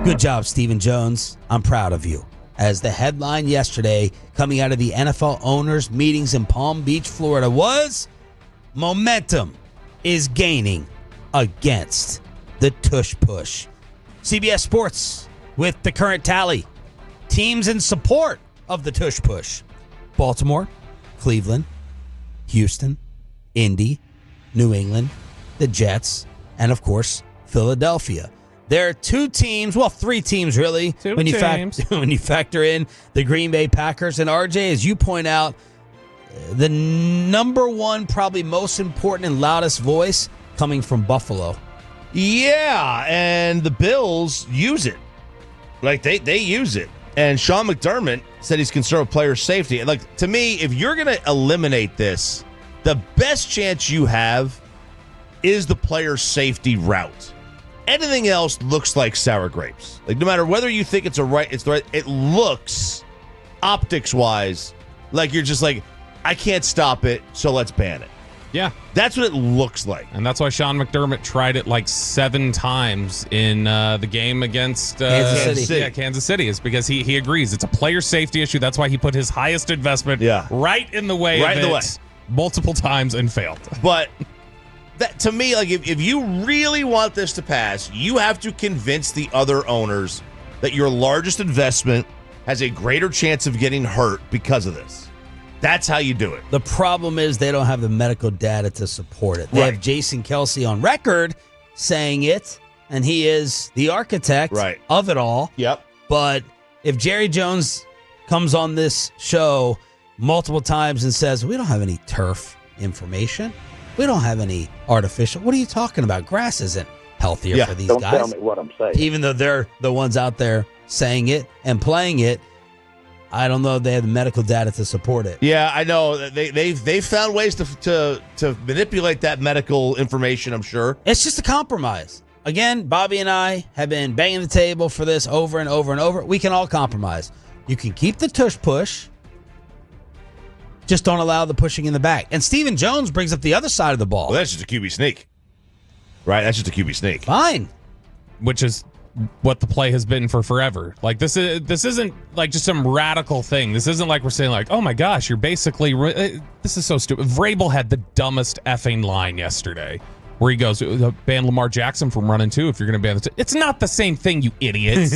Good job, Stephen Jones. I'm proud of you. As the headline yesterday coming out of the NFL owners' meetings in Palm Beach, Florida was, momentum is gaining against the Tush Push. CBS Sports with the current tally. Teams in support of the Tush Push. Baltimore, Cleveland, Houston, Indy, New England, the Jets, and of course, Philadelphia. There are two teams, well, three teams really, when you factor in the Green Bay Packers. And RJ, as you point out, the number one, probably most important and loudest voice coming from Buffalo. Yeah, and the Bills use it. Like, they use it. And Sean McDermott said he's concerned with player safety. Like, to me, if you're going to eliminate this, the best chance you have is the player safety route. Anything else looks like sour grapes. Like, no matter whether you think it's the right, it looks, optics-wise, like you're just like, I can't stop it, so let's ban it. Yeah. That's what it looks like. And that's why Sean McDermott tried it like 7 times in the game against Kansas City. Yeah, Kansas City. Is because he agrees it's a player safety issue. That's why he put his highest investment right in the way of it multiple times and failed. But that, to me, like if you really want this to pass, you have to convince the other owners that your largest investment has a greater chance of getting hurt because of this. That's how you do it. The problem is they don't have the medical data to support it. They have Jason Kelsey on record saying it, and he is the architect of it all. Yep. But if Jerry Jones comes on this show multiple times and says, we don't have any turf information, we don't have any artificial, what are you talking about? Grass isn't healthier for these guys. Don't tell me what I'm saying. Even though they're the ones out there saying it and playing it, I don't know if they have the medical data to support it. Yeah, I know. They've found ways to manipulate that medical information, I'm sure. It's just a compromise. Again, Bobby and I have been banging the table for this over and over and over. We can all compromise. You can keep the tush push, just don't allow the pushing in the back. And Stephen Jones brings up the other side of the ball. Well, that's just a QB sneak. Right? That's just a QB sneak. Fine. Which is what the play has been for forever. Like, this isn't like just some radical thing. This isn't like we're saying like, oh my gosh, you're basically this is so stupid. Vrabel had the dumbest effing line yesterday where he goes, ban Lamar Jackson from running too if you're going to ban the it's not the same thing, you idiots.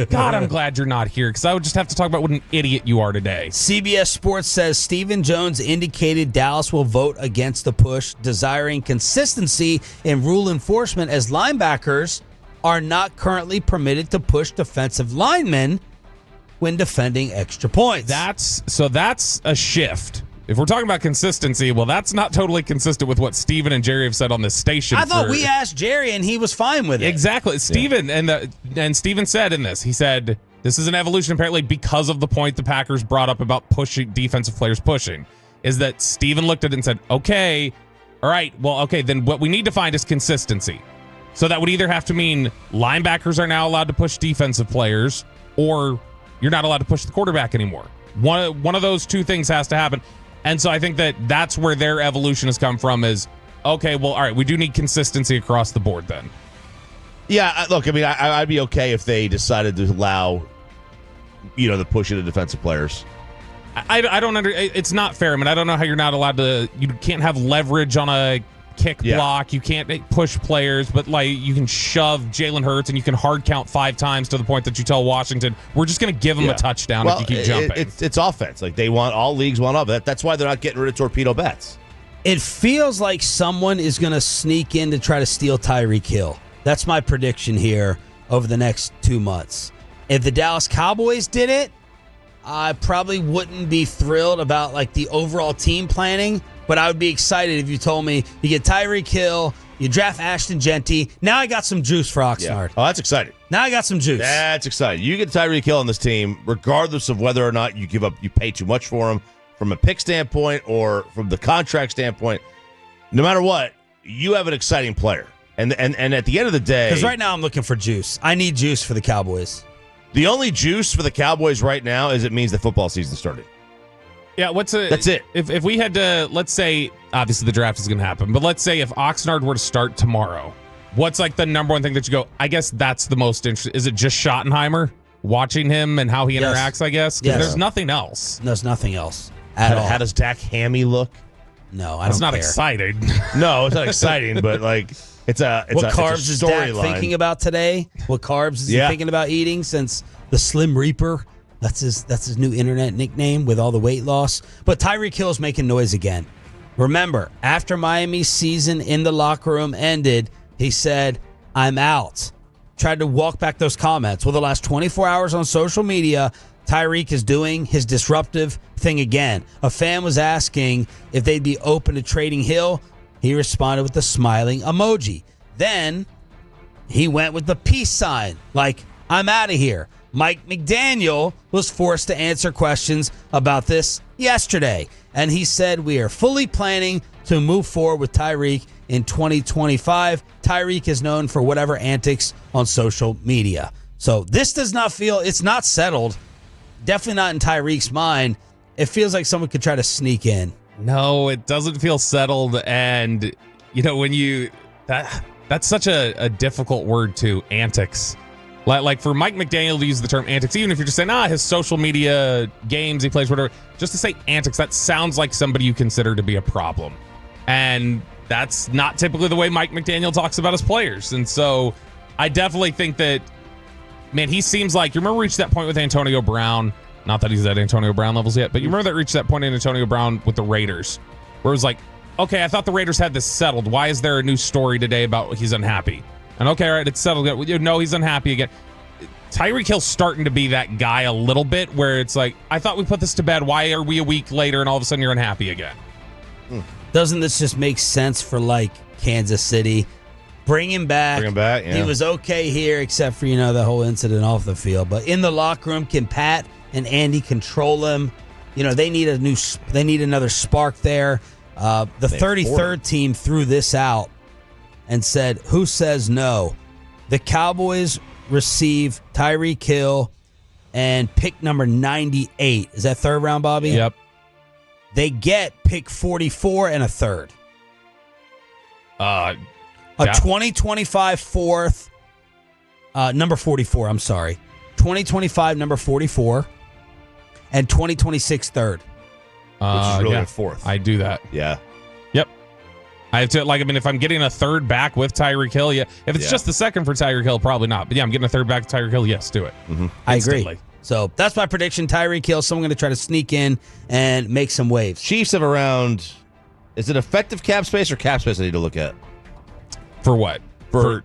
God, I'm glad you're not here because I would just have to talk about what an idiot you are today. CBS Sports says Stephen Jones indicated Dallas will vote against the push, desiring consistency in rule enforcement as linebackers are not currently permitted to push defensive linemen when defending extra points. That's a shift. If we're talking about consistency, well, that's not totally consistent with what Steven and Jerry have said on this station. I thought we asked Jerry and he was fine with it. Exactly. Steven and Steven said in this, he said, this is an evolution apparently because of the point the Packers brought up about pushing defensive players pushing, is that Steven looked at it and said, okay, all right, well, okay, then what we need to find is consistency. So that would either have to mean linebackers are now allowed to push defensive players, or you're not allowed to push the quarterback anymore. One of those two things has to happen. And so I think that's where their evolution has come from is, okay, well, all right, we do need consistency across the board then. Yeah, look, I mean, I'd be okay if they decided to allow, the pushing of defensive players. I don't it's not fair. I mean, I don't know how you're not allowed to, you can't have leverage on a kick block, you can't push players, but like you can shove Jalen Hurts and you can hard count 5 times to the point that you tell Washington, we're just going to give him a touchdown if you keep jumping. It's offense. Like all leagues want offense. That's why they're not getting rid of torpedo bets. It feels like someone is going to sneak in to try to steal Tyreek Hill. That's my prediction here over the next 2 months. If the Dallas Cowboys did it, I probably wouldn't be thrilled about like the overall team planning. But I would be excited if you told me you get Tyreek Hill, you draft Ashton Genty. Now I got some juice for Oxnard. Yeah. Oh, that's exciting. Now I got some juice. That's exciting. You get Tyreek Hill on this team, regardless of whether or not you pay too much for him from a pick standpoint or from the contract standpoint. No matter what, you have an exciting player. And at the end of the day, because right now I'm looking for juice. I need juice for the Cowboys. The only juice for the Cowboys right now is it means the football season started. Yeah, that's it. If we had to, let's say, obviously the draft is going to happen, but let's say if Oxnard were to start tomorrow, What's like the number one thing that you go, I guess that's the most interesting? Is it just Schottenheimer? Watching him and how he interacts, I guess? Because there's nothing else. There's nothing else at all. How does Dak Hammy look? No, I It's don't not care. exciting. No, it's not exciting, but like it's a What carbs is Dak storyline. thinking about today? What carbs is he thinking about eating since the Slim Reaper? That's his new internet nickname with all the weight loss. But Tyreek Hill's making noise again. Remember, after Miami's season in the locker room ended, he said, "I'm out." Tried to walk back those comments. Well, the last 24 hours on social media, Tyreek is doing his disruptive thing again. A fan was asking if they'd be open to trading Hill. He responded with the smiling emoji. Then he went with the peace sign, like, "I'm out of here." Mike McDaniel was forced to answer questions about this yesterday, and he said, "We are fully planning to move forward with Tyreek in 2025. Tyreek is known for whatever antics on social media." So this does not feel, it's not settled. Definitely not in Tyreek's mind. It feels like someone could try to sneak in. No, it doesn't feel settled. And, you know, when you, that's such a difficult word too, antics. Like for Mike McDaniel to use the term antics, even if you're just saying, his social media games, he plays, whatever, just to say antics, that sounds like somebody you consider to be a problem. And that's not typically the way Mike McDaniel talks about his players. And so I definitely think that, man, he seems like, you remember we reached that point with Antonio Brown, not that he's at Antonio Brown levels yet, but you remember that reached that point in Antonio Brown with the Raiders, where it was like, okay, I thought the Raiders had this settled. Why is there a new story today about he's unhappy? And okay, all right, it's settled. No, he's unhappy again. Tyreek Hill's starting to be that guy a little bit, where it's like, I thought we put this to bed. Why are we a week later and all of a sudden you're unhappy again? Doesn't this just make sense for, like, Kansas City? Bring him back. Yeah. He was okay here, except for, the whole incident off the field. But in the locker room, can Pat and Andy control him? They need another spark there. The 33rd team threw this out and said, "Who says no?" The Cowboys receive Tyreek Hill and pick number 98. Is that third round, Bobby? Yep. They get pick 44 and a third. A 2025 fourth, number 44, I'm sorry. 2025 number 44 and 2026 third. Which is really a fourth. I do that. Yeah. Yep. I have to, if I'm getting a third back with Tyreek Hill, yeah. If it's just the second for Tyreek Hill, probably not. But yeah, I'm getting a third back with Tyreek Hill, yes, do it. Mm-hmm. I agree. So that's my prediction. Tyreek Hill, someone going to try to sneak in and make some waves. Chiefs have around, is it effective cap space or cap space I need to look at? For what? For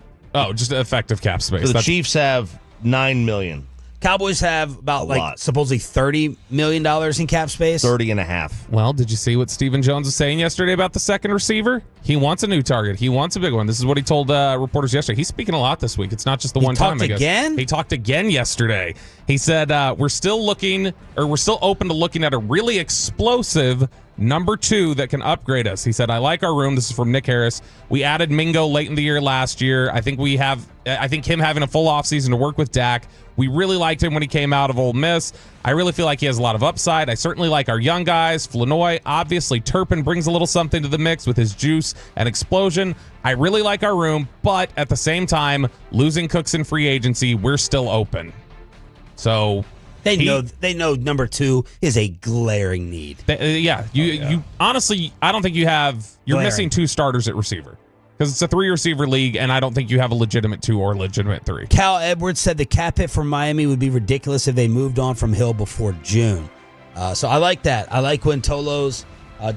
just effective cap space. So the Chiefs have $9 million. Cowboys have about supposedly $30 million in cap space. 30 and a half. Well, did you see what Stephen Jones was saying yesterday about the second receiver? He wants a new target. He wants a big one. This is what he told reporters yesterday. He's speaking a lot this week. It's not just the one time, I guess. He talked again yesterday. He said, we're still open to looking at a really explosive number 2 that can upgrade us. He said, I like our room. This is from Nick Harris. We added Mingo late in the year last year. I think him having a full offseason to work with Dak. We really liked him when he came out of Ole Miss. I really feel like he has a lot of upside. I certainly like our young guys. Flanoy, obviously Turpin brings a little something to the mix with his juice and explosion. I really like our room, but at the same time, losing Cooks in free agency, we're still open. So they know number 2 is a glaring need. You honestly, I don't think you're missing 2 starters at receiver. Because it's a 3-receiver league, and I don't think you have a legitimate 2 or legitimate 3. Cal Edwards said the cap hit for Miami would be ridiculous if they moved on from Hill before June. So I like that. I like when Tolos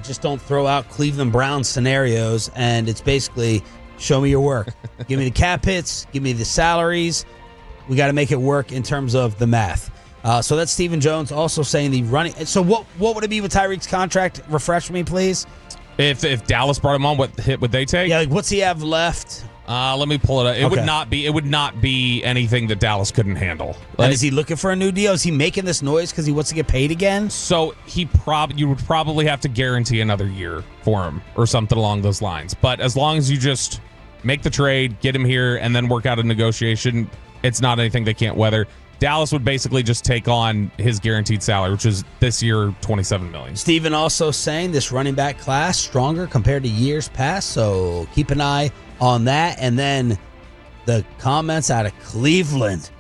just don't throw out Cleveland Browns scenarios, and it's basically show me your work. Give me the cap hits. Give me the salaries. We got to make it work in terms of the math. So that's Stephen Jones also saying the running. So what would it be with Tyreek's contract? Refresh me, please. If Dallas brought him on, what hit would they take? Yeah, what's he have left? Let me pull it up. It would not be anything that Dallas couldn't handle. And is he looking for a new deal? Is he making this noise because he wants to get paid again? So you would probably have to guarantee another year for him or something along those lines. But as long as you just make the trade, get him here, and then work out a negotiation, it's not anything they can't weather. Dallas would basically just take on his guaranteed salary, which is this year $27 million. Steven also saying this running back class stronger compared to years past, so keep an eye on that. And then the comments out of Cleveland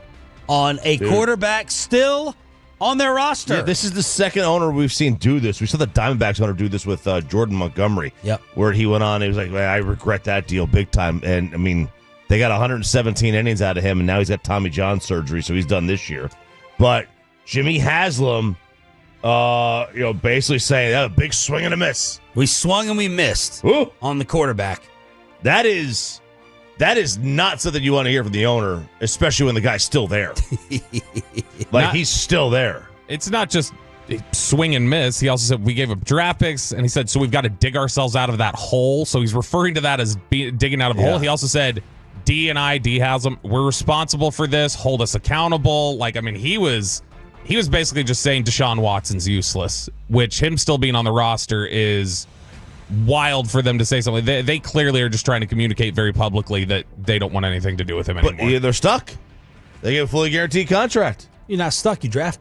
on a quarterback still on their roster. Yeah, this is the second owner we've seen do this. We saw the Diamondbacks owner do this with Jordan Montgomery. Yep. Where he went on, he was like, "Man, I regret that deal big time." And I mean, they got 117 innings out of him, and now he's got Tommy John surgery, so he's done this year. But Jimmy Haslam, basically saying that a big swing and a miss. We swung and we missed on the quarterback. That is not something you want to hear from the owner, especially when the guy's still there. He's still there. It's not just swing and miss. He also said we gave up draft picks, and he said, so we've got to dig ourselves out of that hole. So he's referring to that as digging out of a hole. He also said, D Haslam, we're responsible for this. Hold us accountable. He was basically just saying Deshaun Watson's useless, which him still being on the roster is wild for them to say something. They clearly are just trying to communicate very publicly that they don't want anything to do with him anymore. But they're stuck. They get a fully guaranteed contract. You're not stuck. You draft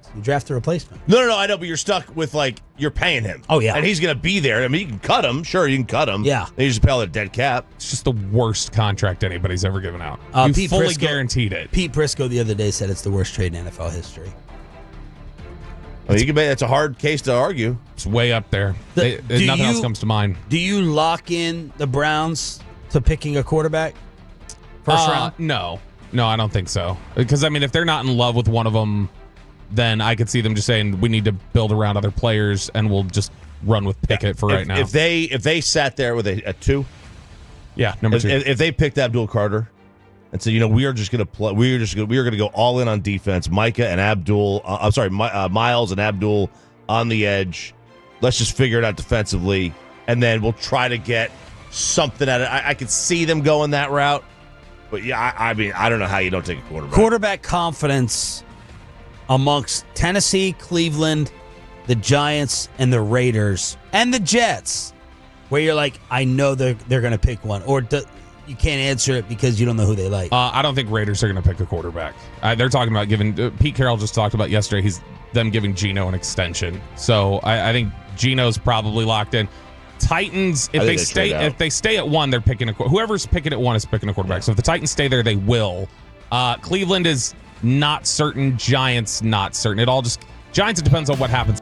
a replacement. No, I know, but you're stuck with, you're paying him. Oh, yeah. And he's going to be there. I mean, you can cut him. Sure, you can cut him. Yeah. They just pay all their dead cap. It's just the worst contract anybody's ever given out. Pete fully Prisco, guaranteed it. Pete Prisco the other day said it's the worst trade in NFL history. That's a hard case to argue. It's way up there. Nothing else comes to mind. Do you lock in the Browns to picking a quarterback first round? No, I don't think so. Because, if they're not in love with one of them, then I could see them just saying we need to build around other players and we'll just run with Pickett for right now. If they sat there with a 2, number 2. If they picked Abdul Carter and said, we are just going to play, we are going to go all in on defense. Micah and Abdul, Miles and Abdul on the edge. Let's just figure it out defensively, and then we'll try to get something out of it. I could see them going that route, but I don't know how you don't take a quarterback. Quarterback confidence amongst Tennessee, Cleveland, the Giants, and the Raiders, and the Jets, where you're like, I know they're going to pick one, or you can't answer it because you don't know who they like. I don't think Raiders are going to pick a quarterback. They're talking about giving Pete Carroll just talked about yesterday. Them giving Geno an extension. So I think Geno's probably locked in. Titans, if they stay at 1, they're picking whoever's picking at 1 is picking a quarterback. So if the Titans stay there, they will. Cleveland is not certain. Giants not certain. Giants, it depends on what happens.